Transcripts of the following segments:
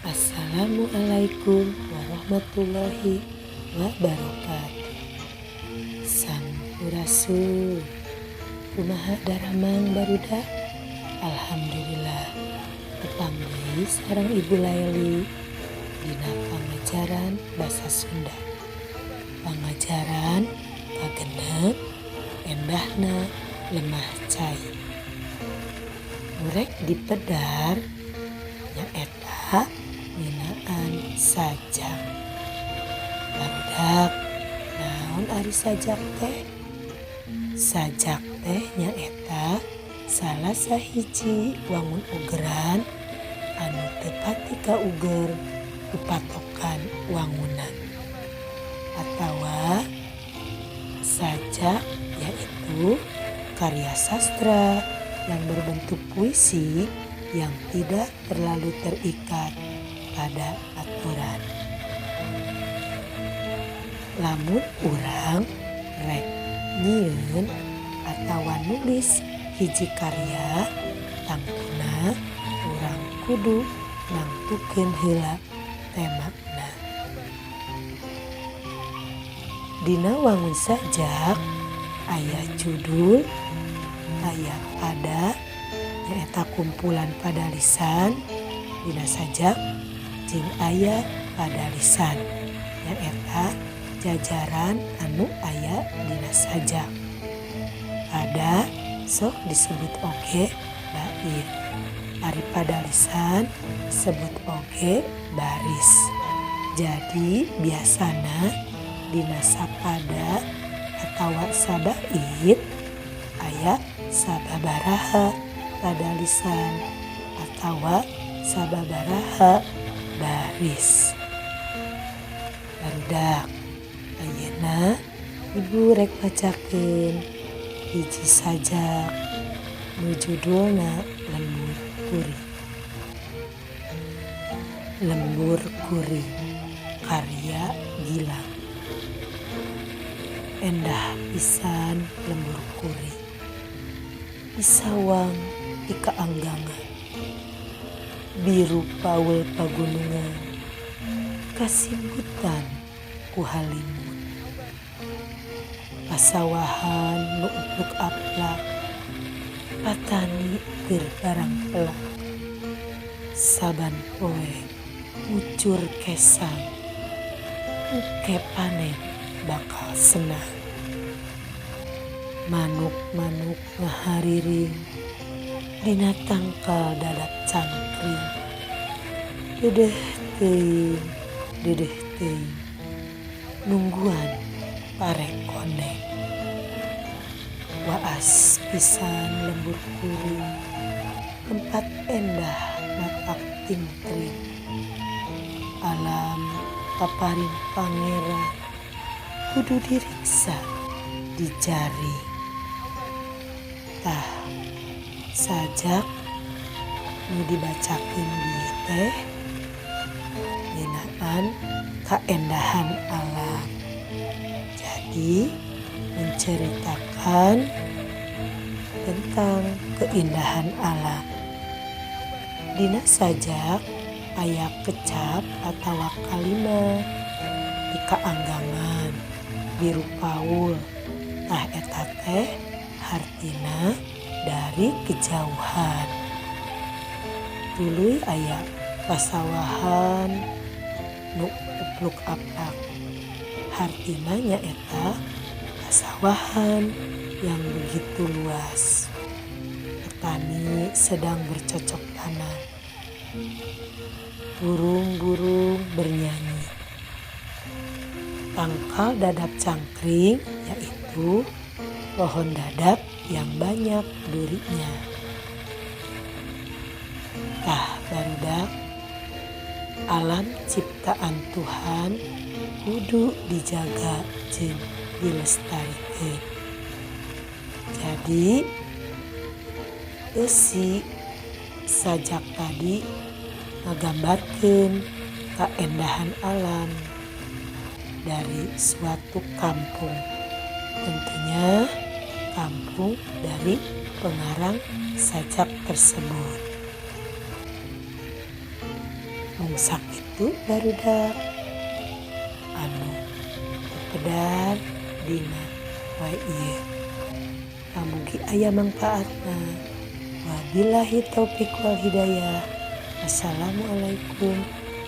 Assalamualaikum warahmatullahi wabarakatuh. Sampurasun. Kumaha daramang barudak? Alhamdulillah. Tepang deui sareng Ibu Laili dina pangajaran basa Sunda. Pangajaran kagenep endahna lemah cai. Murek dipedar nyaeta nginaan sajak. Barudak, naon ari sajak teh? Sajak teh nyaeta salah sahiji wangun ugeran anu teu pati kauger ku patokan wangunan. Atawa sajak yaitu karya sastra yang berbentuk puisi yang tidak terlalu terikat pada aturan. Lamun urang rek nyieun atawa nulis hiji karya, tangtuna urang kudu nangtukeun heula temakna. Dina wangun sajak aya judul, aya pada nyaeta kumpulan pada lisan dina sajak jeung aya pada lisan nyaeta jajaran anu aya dina sajak. Pada sok disebut oge bait, ari pada lisan disebut oge baris. Jadi biasana dina sapada atawa sabait aya sababaraha pada lisan atawa sababaraha baris. Barudak, ayeuna Ibu rek macakeun hiji sajak nu judulna Lembur Kuring. Lembur Kuring karya Gilang. Endah pisan lembur kuring, isawang di kaanggangan, biru paul pagunungan, kasibutan ku halimun, pasawahan nu upluk aplak, patani keur barang pelak, saban poe ucur kesang, uke panen bakal senang. Manuk-manuk ngahariring dina tangkal dadap cangkring. Dedeh teuing nungguan parek koneng. Waas pisan lembur kuring, tempat endah matak tingtring. Alam paparin pangeran kudu diriksa di jari. Tah sajak nu dibacakeun dieu teh ngeunaan kaendahan alam. Jadi menceritakan tentang keindahan alam. Dina sajak aya kecap atawa kalimat di kaanggangan biru paul, tah eta teh hartina dari kejauhan. Tuluy aya pasawahan nu upluk aplak, hartina nyaeta pasawahan yang begitu luas. Petani sedang bercocok tanam, burung-burung bernyanyi. Tangkal dadap cangkring yaitu pohon dadap yang banyak durinya. Tah barudak, alam ciptaan Tuhan kudu dijaga jeung dilestarikeun. Jadi eusi sajak tadi ngagambarkeun kaendahan alam dari suatu kampung. Tentunya kampung dari pengarang sajak tersebut. mung sakitu barudak anu pedar dina wae ieu. Pamugi aya mangpaatna. Wabillahi taufiq wal hidayah. Assalamualaikum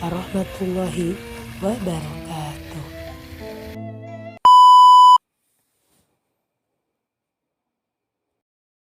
warahmatullahi wabarakatuh.